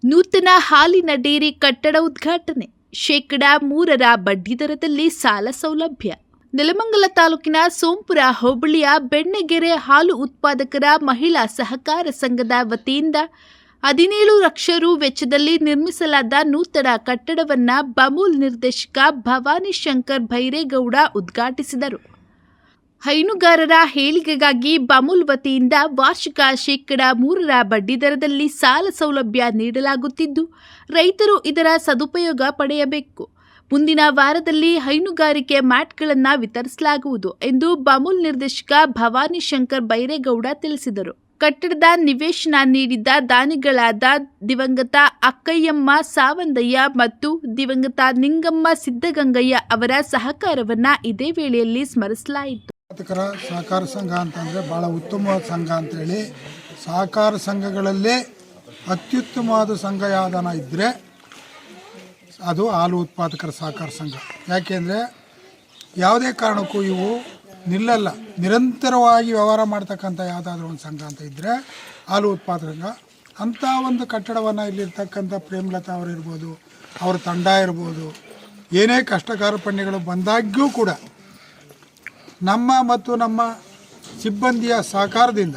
ನೂತನ ಹಾಲಿನ ಡೇರಿ ಕಟ್ಟಡ ಉದ್ಘಾಟನೆ. ಶೇಕಡಾ 3 ಬಡ್ಡಿದರದಲ್ಲಿ ಸಾಲ ಸೌಲಭ್ಯ. ನೆಲಮಂಗಲ ತಾಲೂಕಿನ ಸೋಂಪುರ ಹೋಬಳಿಯ ಬೆಣ್ಣೆಗೆರೆ ಹಾಲು ಉತ್ಪಾದಕರ ಮಹಿಳಾ ಸಹಕಾರ ಸಂಘದ ವತಿಯಿಂದ 17 ಲಕ್ಷ ರು ವೆಚ್ಚದಲ್ಲಿ ನಿರ್ಮಿಸಲಾದ ನೂತನ ಕಟ್ಟಡವನ್ನು ಬಮೂಲ್ ನಿರ್ದೇಶಕ ಭವಾನಿ ಶಂಕರ್ ಭೈರೇಗೌಡ ಉದ್ಘಾಟಿಸಿದರು. ಹೈನುಗಾರರ ಏಳಿಗೆಗಾಗಿ ಬಮೂಲ್ ವತಿಯಿಂದ ವಾರ್ಷಿಕ ಶೇಕಡಾ 3 ಬಡ್ಡಿದರದಲ್ಲಿ ಸಾಲ ಸೌಲಭ್ಯ ನೀಡಲಾಗುತ್ತಿದ್ದು, ರೈತರು ಇದರ ಸದುಪಯೋಗ ಪಡೆಯಬೇಕು. ಮುಂದಿನ ವಾರದಲ್ಲಿ ಹೈನುಗಾರಿಕೆ ಮ್ಯಾಟ್ಗಳನ್ನು ವಿತರಿಸಲಾಗುವುದು ಎಂದು ಬಮೂಲ್ ನಿರ್ದೇಶಕ ಭವಾನಿ ಶಂಕರ್ ಭೈರೇಗೌಡ ತಿಳಿಸಿದರು. ಕಟ್ಟಡದ ನಿವೇಶನ ನೀಡಿದ್ದ ದಾನಿಗಳಾದ ದಿವಂಗತ ಅಕ್ಕಯ್ಯಮ್ಮ ಸಾವಂದಯ್ಯ ಮತ್ತು ದಿವಂಗತ ನಿಂಗಮ್ಮ ಸಿದ್ದಗಂಗಯ್ಯ ಅವರ ಸಹಕಾರವನ್ನು ಇದೇ ವೇಳೆಯಲ್ಲಿ ಸ್ಮರಿಸಲಾಯಿತು. ಸಹಕಾರ ಸಂಘ ಅಂತಂದರೆ ಭಾಳ ಉತ್ತಮವಾದ ಸಂಘ ಅಂತೇಳಿ, ಸಹಕಾರ ಸಂಘಗಳಲ್ಲೇ ಅತ್ಯುತ್ತಮವಾದ ಸಂಘ ಯಾವುದನ್ನ ಇದ್ದರೆ ಅದು ಹಾಲು ಉತ್ಪಾದಕರ ಸಹಕಾರ ಸಂಘ. ಯಾಕೆಂದರೆ ಯಾವುದೇ ಕಾರಣಕ್ಕೂ ಇವು ನಿಲ್ಲಲ್ಲ, ನಿರಂತರವಾಗಿ ವ್ಯವಹಾರ ಮಾಡ್ತಕ್ಕಂಥ ಯಾವುದಾದ್ರೂ ಒಂದು ಸಂಘ ಅಂತ ಇದ್ದರೆ ಹಾಲು ಉತ್ಪಾದಕ ಸಂಘ. ಅಂಥ ಒಂದು ಕಟ್ಟಡವನ್ನು ಇಲ್ಲಿರ್ತಕ್ಕಂಥ ಪ್ರೇಮಲತಾ ಅವರು ಇರ್ಬೋದು, ಅವ್ರ ತಂಡ ಇರ್ಬೋದು, ಏನೇ ಕಷ್ಟ ಕಾರ್ಪಣ್ಯಗಳು ಬಂದಾಗ್ಯೂ ಕೂಡ ನಮ್ಮ ಮತ್ತು ನಮ್ಮ ಸಿಬ್ಬಂದಿಯ ಸಹಕಾರದಿಂದ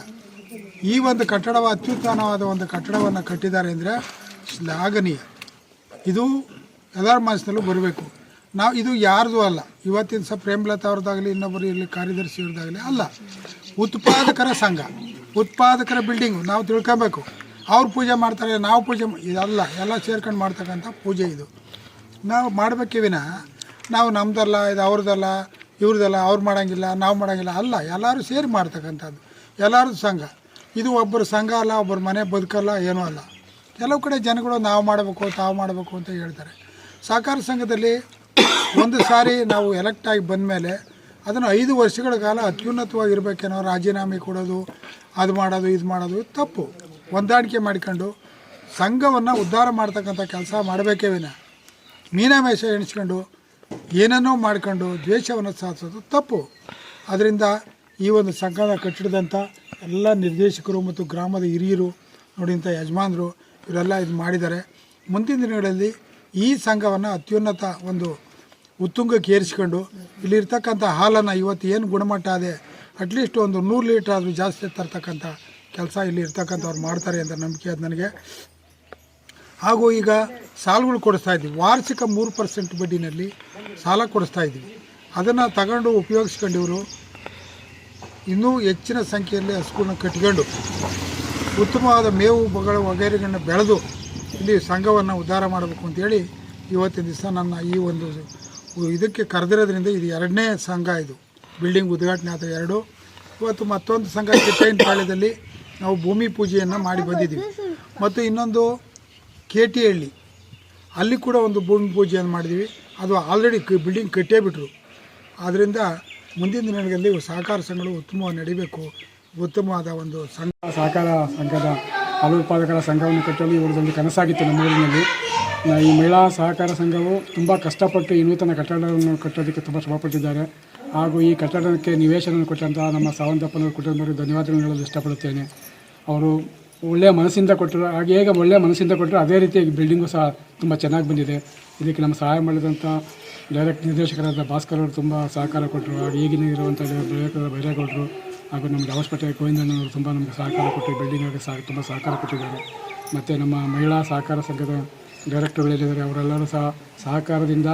ಈ ಒಂದು ಕಟ್ಟಡವ ಅತ್ಯುತ್ತಮವಾದ ಒಂದು ಕಟ್ಟಡವನ್ನು ಕಟ್ಟಿದ್ದಾರೆ ಅಂದರೆ ಶ್ಲಾಘನೀಯ. ಇದು ಎಲ್ಲರ ಮನಸ್ಸಿನಲ್ಲೂ ಬರಬೇಕು. ನಾವು ಇದು ಯಾರ್ದು ಅಲ್ಲ, ಇವತ್ತಿನ ಸಹ ಪ್ರೇಮಲತಾ ಅವ್ರದ್ದಾಗಲಿ ಇನ್ನೊಬ್ಬರು ಇಲ್ಲಿ ಕಾರ್ಯದರ್ಶಿ ಅವ್ರದ್ದಾಗಲಿ ಅಲ್ಲ, ಉತ್ಪಾದಕರ ಸಂಘ, ಉತ್ಪಾದಕರ ಬಿಲ್ಡಿಂಗು. ನಾವು ತಿಳ್ಕೊಬೇಕು, ಅವ್ರು ಪೂಜೆ ಮಾಡ್ತಾರೆ, ನಾವು ಪೂಜೆ ಇದಲ್ಲ, ಎಲ್ಲ ಸೇರ್ಕೊಂಡು ಮಾಡ್ತಕ್ಕಂಥ ಪೂಜೆ ಇದು ನಾವು ಮಾಡಬೇಕೇ ವಿನ ನಾವು ನಮ್ಮದಲ್ಲ, ಇದು ಅವ್ರದ್ದಲ್ಲ, ಇವ್ರದ್ದಲ್ಲ, ಅವ್ರು ಮಾಡೋಂಗಿಲ್ಲ, ನಾವು ಮಾಡೋಂಗಿಲ್ಲ ಅಲ್ಲ, ಎಲ್ಲರೂ ಸೇರಿ ಮಾಡ್ತಕ್ಕಂಥದ್ದು ಎಲ್ಲರದ್ದು ಸಂಘ. ಇದು ಒಬ್ಬರು ಸಂಘ ಅಲ್ಲ, ಒಬ್ಬರು ಮನೆ ಬದುಕಲ್ಲ, ಏನೂ ಅಲ್ಲ. ಕೆಲವು ಕಡೆ ಜನಗಳು ನಾವು ಮಾಡಬೇಕು, ತಾವು ಮಾಡಬೇಕು ಅಂತ ಹೇಳ್ತಾರೆ. ಸಹಕಾರ ಸಂಘದಲ್ಲಿ ಒಂದು ಸಾರಿ ನಾವು ಎಲೆಕ್ಟ್ ಆಗಿ ಬಂದ ಮೇಲೆ ಅದನ್ನು 5 ವರ್ಷಗಳ ಕಾಲ ಅತ್ಯುನ್ನತವಾಗಿರ್ಬೇಕೇನೋ ರಾಜೀನಾಮೆ ಕೊಡೋದು, ಅದು ಮಾಡೋದು, ಇದು ಮಾಡೋದು ತಪ್ಪು. ಹೊಂದಾಣಿಕೆ ಮಾಡಿಕೊಂಡು ಸಂಘವನ್ನು ಉದ್ಧಾರ ಮಾಡ್ತಕ್ಕಂಥ ಕೆಲಸ ಮಾಡಬೇಕೇ ವಿನ ಮೀನಾಮೇಷ ಎಣಿಸ್ಕೊಂಡು ಏನನ್ನೋ ಮಾಡ್ಕೊಂಡು ದ್ವೇಷವನ್ನು ಸಾಧಿಸೋದು ತಪ್ಪು. ಅದರಿಂದ ಈ ಒಂದು ಸಂಘದ ಕಟ್ಟಿಡದಂಥ ಎಲ್ಲ ನಿರ್ದೇಶಕರು ಮತ್ತು ಗ್ರಾಮದ ಹಿರಿಯರು ನೋಡಿ, ಇಂಥ ಯಜಮಾನರು ಇವರೆಲ್ಲ ಇದು ಮಾಡಿದ್ದಾರೆ. ಮುಂದಿನ ದಿನಗಳಲ್ಲಿ ಈ ಸಂಘವನ್ನು ಅತ್ಯುನ್ನತ ಒಂದು ಉತ್ತುಂಗಕ್ಕೆ ಏರಿಸ್ಕೊಂಡು ಇಲ್ಲಿರ್ತಕ್ಕಂಥ ಹಾಲನ್ನು ಇವತ್ತು ಏನು ಗುಣಮಟ್ಟ ಇದೆ ಅಟ್ಲೀಸ್ಟ್ ಒಂದು 100 ಲೀಟ್ರ್ ಆದರೂ ಜಾಸ್ತಿ ತರ್ತಕ್ಕಂಥ ಕೆಲಸ ಇಲ್ಲಿ ಇರ್ತಕ್ಕಂಥವ್ರು ಮಾಡ್ತಾರೆ ಅಂತ ನಂಬಿಕೆ ಅದು ನನಗೆ. ಹಾಗೂ ಈಗ ಸಾಲಗಳು ಕೊಡಿಸ್ತಾ ಇದ್ದೀವಿ, ವಾರ್ಷಿಕ 3% ಬಡ್ಡಿನಲ್ಲಿ ಸಾಲ ಕೊಡಿಸ್ತಾ ಇದ್ದೀವಿ. ಅದನ್ನು ತಗೊಂಡು ಉಪಯೋಗಿಸ್ಕೊಂಡು ಇವರು ಇನ್ನೂ ಹೆಚ್ಚಿನ ಸಂಖ್ಯೆಯಲ್ಲಿ ಹಸುಗಳನ್ನ ಕಟ್ಕೊಂಡು ಉತ್ತಮವಾದ ಮೇವು ವಗೈರೆಗಳನ್ನ ಬೆಳೆದು ಇಲ್ಲಿ ಸಂಘವನ್ನು ಉದ್ಧಾರ ಮಾಡಬೇಕು ಅಂತೇಳಿ ಇವತ್ತಿನ ದಿವಸ ನನ್ನ ಈ ಒಂದು ಇದಕ್ಕೆ ಕರೆದಿರೋದ್ರಿಂದ ಇದು 2ನೇ ಸಂಘ. ಇದು ಬಿಲ್ಡಿಂಗ್ ಉದ್ಘಾಟನೆ ಆದ 2. ಇವತ್ತು ಮತ್ತೊಂದು ಸಂಘ ಚಿಟ್ಟೈನಪಾಳ್ಯದಲ್ಲಿ ನಾವು ಭೂಮಿ ಪೂಜೆಯನ್ನು ಮಾಡಿ ಬಂದಿದ್ದೀವಿ. ಮತ್ತು ಇನ್ನೊಂದು ಕೇಟಿಹಳ್ಳಿ, ಅಲ್ಲಿ ಕೂಡ ಒಂದು ಭೂಮಿ ಪೂಜೆಯನ್ನು ಮಾಡಿದ್ದೀವಿ. ಅದು ಆಲ್ರೆಡಿ ಬಿಲ್ಡಿಂಗ್ ಕಟ್ಟೇ ಬಿಟ್ಟರು. ಆದ್ದರಿಂದ ಮುಂದಿನ ದಿನಗಳಲ್ಲಿ ಸಹಕಾರ ಸಂಘಗಳು ಉತ್ತಮವಾಗಿ ನಡೀಬೇಕು. ಉತ್ತಮವಾದ ಒಂದು ಸಂಘ ಸಹಕಾರ ಸಂಘದ ಹಾಲು ಉತ್ಪಾದಕರ ಸಂಘವನ್ನು ಕಟ್ಟಲು ಇವರದೊಂದು ಕನಸಾಗಿತ್ತು ನಮ್ಮ ಊರಿನಲ್ಲಿ. ಈ ಮಹಿಳಾ ಸಹಕಾರ ಸಂಘವು ತುಂಬ ಕಷ್ಟಪಟ್ಟು ಈ ನೂತನ ಕಟ್ಟಡವನ್ನು ಕಟ್ಟೋದಕ್ಕೆ ತುಂಬ ಶ್ರಮಪಟ್ಟಿದ್ದಾರೆ. ಹಾಗೂ ಈ ಕಟ್ಟಡಕ್ಕೆ ನಿವೇಶನ ಕೊಟ್ಟಂಥ ನಮ್ಮ ಸಾವಂತಪ್ಪನವರ ಕುಟುಂಬರಿಗೆ ಧನ್ಯವಾದಗಳು ಹೇಳಲು ಇಷ್ಟಪಡುತ್ತೇನೆ. ಅವರು ಒಳ್ಳೆಯ ಮನಸ್ಸಿಂದ ಕೊಟ್ಟರು, ಹಾಗೆ ಹೇಗೆ ಒಳ್ಳೆಯ ಮನಸ್ಸಿಂದ ಕೊಟ್ಟರು ಅದೇ ರೀತಿ ಬಿಲ್ಡಿಂಗು ಸಹ ತುಂಬ ಚೆನ್ನಾಗಿ ಬಂದಿದೆ. ಇದಕ್ಕೆ ನಮ್ಮ ಸಹಾಯ ಮಾಡಿದಂಥ ಡೈರೆಕ್ಟ್ ನಿರ್ದೇಶಕರಾದ ಭಾಸ್ಕರ್ ಅವರು ತುಂಬ ಸಹಕಾರ ಕೊಟ್ಟರು. ಹಾಗೆ ಈಗಿನ ಇರುವಂಥ ಭೈರೇಗೌಡರು ಹಾಗೂ ನಮ್ಮ ದಾವಸ್ಪೇಟೆ ಗೋವಿಂದನವರು ತುಂಬ ನಮಗೆ ಸಹಕಾರ ಕೊಟ್ಟು ಬಿಲ್ಡಿಂಗಿಗೆ ತುಂಬ ಸಹಕಾರ ಕೊಟ್ಟಿದ್ದಾರೆ. ಮತ್ತು ನಮ್ಮ ಮಹಿಳಾ ಸಹಕಾರ ಸಂಘದ ಡೈರೆಕ್ಟರ್ಗಳಿದ್ದಾರೆ, ಅವರೆಲ್ಲರೂ ಸಹ ಸಹಕಾರದಿಂದ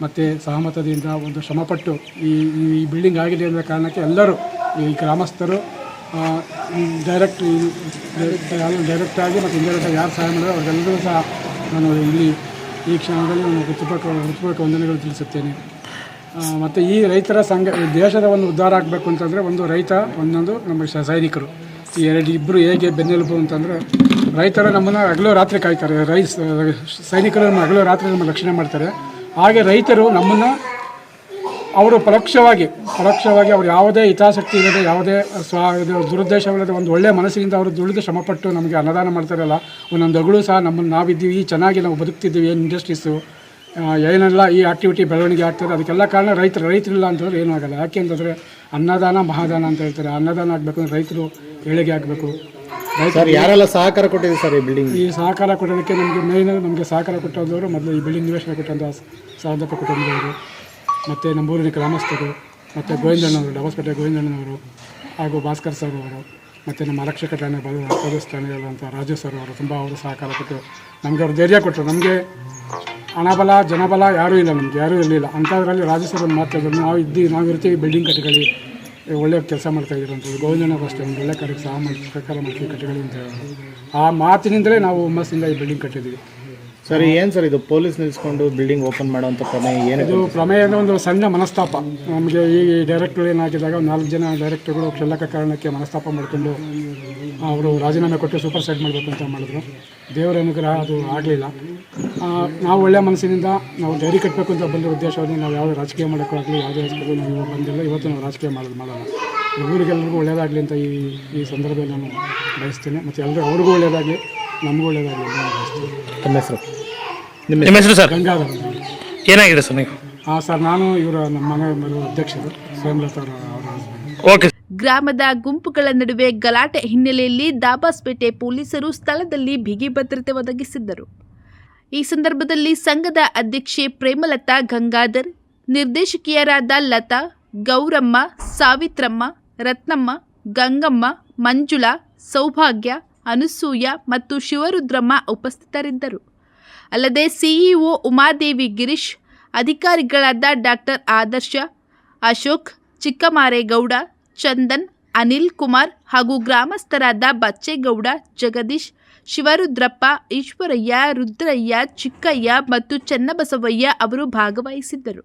ಮತ್ತು ಸಹಮತದಿಂದ ಒಂದು ಶ್ರಮಪಟ್ಟು ಈ ಬಿಲ್ಡಿಂಗ್ ಆಗಿದೆ ಅನ್ನೋ ಕಾರಣಕ್ಕೆ ಎಲ್ಲರೂ ಈ ಗ್ರಾಮಸ್ಥರು ಡೈರೆಕ್ಟಾಗಿ ಮತ್ತು ಇಂಡೈರೆಕ್ಟಾಗಿ ಯಾರು ಸಹಾಯ ಮಾಡಿದ್ರೆ ಅವ್ರಿಗೆಲ್ಲರೂ ಸಹ ನಾನು ಇಲ್ಲಿ ಈ ಕ್ಷಣದಲ್ಲಿ ನಾನು ಹೃತ್ಪೂರ್ವಕ ವಂದನೆಗಳು ತಿಳಿಸುತ್ತೇನೆ. ಮತ್ತು ಈ ರೈತರ ಸಂಘ ದೇಶದ ಒಂದು ಉದ್ಧಾರ ಆಗಬೇಕು ಅಂತಂದರೆ ಒಂದು ರೈತ, ಒಂದೊಂದು ನಮ್ಮ ಸೈನಿಕರು, ಈ ಇಬ್ಬರು ಹೇಗೆ ಬೆನ್ನೆಲುಬು ಅಂತಂದರೆ ರೈತರು ನಮ್ಮನ್ನು ಹಗಲು ರಾತ್ರಿ ಕಾಯ್ತಾರೆ, ಸೈನಿಕರು ನಮ್ಮ ಹಗಲು ರಾತ್ರಿ ನಮ್ಮ ರಕ್ಷಣೆ ಮಾಡ್ತಾರೆ. ಹಾಗೆ ರೈತರು ನಮ್ಮನ್ನು ಅವರು ಪರೋಕ್ಷವಾಗಿ ಅವರು ಯಾವುದೇ ಹಿತಾಸಕ್ತಿ ಇಲ್ಲದೆ, ಯಾವುದೇ ದುರುದ್ದೇಶವಿಲ್ಲದೆ ಒಂದು ಒಳ್ಳೆಯ ಮನಸ್ಸಿನಿಂದ ಅವರು ದುಡಿದು ಶ್ರಮಪಟ್ಟು ನಮಗೆ ಅನ್ನದಾನ ಮಾಡ್ತಾರಲ್ಲ, ಒಂದೊಂದು ಹಗಳು ಸಹ ನಮ್ಮನ್ನು ನಾವಿದ್ದೀವಿ, ಚೆನ್ನಾಗಿ ನಾವು ಬದುಕ್ತಿದ್ದೀವಿ, ಏನು ಇಂಡಸ್ಟ್ರೀಸು ಏನೆಲ್ಲ ಈ ಆಕ್ಟಿವಿಟಿ ಬೆಳವಣಿಗೆ ಆಗ್ತದೆ ಅದಕ್ಕೆಲ್ಲ ಕಾರಣ ರೈತರಿಲ್ಲ ಅಂತಂದರೆ ಏನೂ ಆಗೋಲ್ಲ. ಯಾಕೆ ಅಂತಂದರೆ ಅನ್ನದಾನ ಮಹಾದಾನ ಅಂತ ಹೇಳ್ತಾರೆ. ಅನ್ನದಾನ ಆಗಬೇಕು ಅಂದರೆ ರೈತರು ಏಳಿಗೆ ಆಗಬೇಕು. ಸರ್ ಯಾರೆಲ್ಲ ಸಹಕಾರ ಕೊಟ್ಟಿದೆ ಸರ್ ಈ ಬಿಲ್ಡಿಂಗ್? ಈ ಸಹಕಾರ ಕೊಡೋದಕ್ಕೆ ನಮಗೆ ಸಹಕಾರ ಕೊಟ್ಟವರು ಮೊದಲು ಈ ಬಿಲ್ಡಿಂಗ್ ನಿವೇಶನ ಕೊಟ್ಟಂಥ ಸಾಧಕ ಕುಟುಂಬದವರು, ಮತ್ತು ನಮ್ಮೂರಿನ ಗ್ರಾಮಸ್ಥರು, ಮತ್ತು ಗೋವಿಂದಣ್ಣವರು, ಡಬಸ್ಪೇಟೆ ಗೋವಿಂದಣ್ಣನವರು, ಹಾಗೂ ಭಾಸ್ಕರ್ ಸರ್ ಅವರು, ಮತ್ತು ನಮ್ಮ ಆರಕ್ಷಕ ಠಾಣೆ ಪೊಲೀಸ್ ಠಾಣೆಯಲ್ಲಂಥ ರಾಜು ಸರ್ ಅವರು ತುಂಬ ಅವರು ಸಹಕಾರ ಕೊಟ್ಟು ನಮಗೆ ಅವರು ಧೈರ್ಯ ಕೊಟ್ಟರು. ನಮಗೆ ಹಣಬಲ ಜನಬಲ ಯಾರೂ ಇಲ್ಲ, ನಮಗೆ ಯಾರೂ ಇರಲಿಲ್ಲ. ಅಂಥದ್ರಲ್ಲಿ ರಾಜು ಸರ್ ಒಂದು ಮಾತಾಡಿದ್ರು, ನಾವು ಇರ್ತೀವಿ, ಬಿಲ್ಡಿಂಗ್ ಕಟ್ಟಿಕೊಳ್ಳಿ, ಒಳ್ಳೆಯ ಕೆಲಸ ಮಾಡ್ತಾಯಿದ್ರು ಅಂತೇಳಿ. ಗೋವಿಂದಣ್ಣವರು ಅಷ್ಟೇ ಒಂದು ಒಳ್ಳೆ ಕಾರ್ಯಕ್ಕೆ ಸಹಕಾರ ಮಾಡ್ತೀವಿ, ಕಟ್ಟಿಕೊಳ್ಳಿ ಅಂತ ಹೇಳಿದ್ರು. ಆ ಮಾತಿನಿಂದಲೇ ನಾವು ಹುಮ್ಮಸ್ಸಿಂದ ಈ ಬಿಲ್ಡಿಂಗ್ ಕಟ್ಟಿದ್ದೀವಿ. ಸರ್ ಏನು ಸರ್ ಇದು ಪೊಲೀಸ್ ನಿಲ್ಲಿಸ್ಕೊಂಡು ಬಿಲ್ಡಿಂಗ್ ಓಪನ್ ಮಾಡೋವಂಥ ಪ್ರಮೇಯ ಏನು? ಇದು ಪ್ರಮೇಯ ಅಂದರೆ ಒಂದು ಸಣ್ಣ ಮನಸ್ತಾಪ. ನಮಗೆ ಈ ಡೈರೆಕ್ಟ್ಗಳು ಏನಾಗಿದ್ದಾಗ ಒಂದು 4 ಜನ ಡೈರೆಕ್ಟರ್ಗಳು ಕ್ಷುಲ್ಲಕ ಕಾರಣಕ್ಕೆ ಮನಸ್ತಾಪ ಮಾಡಿಕೊಂಡು ಅವರು ರಾಜೀನಾಮೆ ಕೊಟ್ಟು ಸೂಪರ್ ಸೈಡ್ ಮಾಡಬೇಕು ಅಂತ ಮಾಡಿದ್ರು. ದೇವರ ಅನುಗ್ರಹ ಅದು ಆಗಲಿಲ್ಲ. ನಾವು ಒಳ್ಳೆಯ ಮನಸ್ಸಿನಿಂದ ನಾವು ಡೈರಿ ಕಟ್ಟಬೇಕು ಅಂತ ಬಂದ ಉದ್ದೇಶವನ್ನು ನಾವು ಯಾವುದೇ ರಾಜಕೀಯ ಮಾಡೋಕ್ಕಾಗಲಿ ಯಾವುದೇ ಹೆಸರು ನಾವು ಇವಾಗ ಬಂದಿಲ್ಲ. ಇವತ್ತು ನಾವು ರಾಜಕೀಯ ಮಾಡೋಲ್ಲ. ಊರಿಗೆಲ್ಲರಿಗೂ ಒಳ್ಳೆಯದಾಗಲಿ ಅಂತ ಈ ಸಂದರ್ಭದಲ್ಲಿ ನಾನು ಬಯಸ್ತೇನೆ. ಮತ್ತು ಎಲ್ಲರೂ ಅವ್ರಿಗೂ ಒಳ್ಳೆಯದಾಗಲಿ, ನಮಗೂ ಒಳ್ಳೆಯದಾಗಲಿ ಅಂತ ಬಯಸ್ತೀನಿ. ತಮ್ಮ ಹೆಸರು? ನಿಮ್ಮ ಹೆಸರು ಸರ್? ಗಂಗಾಧರ. ಏನಾಗಿದೆ ಸರ್ ನೀವು? ಹಾಂ ಸರ್, ನಾನು ಇವರ ನಮ್ಮ ಮನೆ ಅಧ್ಯಕ್ಷರು ಸ್ವಯಂಲತಾ ಅವರ. ಓಕೆ. ಗ್ರಾಮದ ಗುಂಪುಗಳ ನಡುವೆ ಗಲಾಟೆ ಹಿನ್ನೆಲೆಯಲ್ಲಿ ದಾಬಾಸ್ಪೇಟೆ ಪೊಲೀಸರು ಸ್ಥಳದಲ್ಲಿ ಬಿಗಿ ಭದ್ರತೆ ಒದಗಿಸಿದ್ದರು. ಈ ಸಂದರ್ಭದಲ್ಲಿ ಸಂಘದ ಅಧ್ಯಕ್ಷೆ ಪ್ರೇಮಲತಾ ಗಂಗಾಧರ್, ನಿರ್ದೇಶಕಿಯರಾದ ಲತಾ, ಗೌರಮ್ಮ, ಸಾವಿತ್ರಮ್ಮ, ರತ್ನಮ್ಮ, ಗಂಗಮ್ಮ, ಮಂಜುಳಾ, ಸೌಭಾಗ್ಯ, ಅನುಸೂಯ ಮತ್ತು ಶಿವರುದ್ರಮ್ಮ ಉಪಸ್ಥಿತರಿದ್ದರು. ಅಲ್ಲದೆ ಸಿಇಒ ಉಮಾದೇವಿ ಗಿರೀಶ್, ಅಧಿಕಾರಿಗಳಾದ ಡಾಕ್ಟರ್ ಆದರ್ಶ, ಅಶೋಕ್, ಚಿಕ್ಕಮಾರೇಗೌಡ, ಚಂದನ್, ಅನಿಲ್ ಕುಮಾರ್ ಹಾಗೂ ಗ್ರಾಮಸ್ಥರಾದ ಬಚ್ಚೇಗೌಡ, ಜಗದೀಶ್, ಶಿವರುದ್ರಪ್ಪ, ಈಶ್ವರಯ್ಯ, ರುದ್ರಯ್ಯ, ಚಿಕ್ಕಯ್ಯ ಮತ್ತು ಚನ್ನಬಸವಯ್ಯ ಅವರು ಭಾಗವಹಿಸಿದ್ದರು.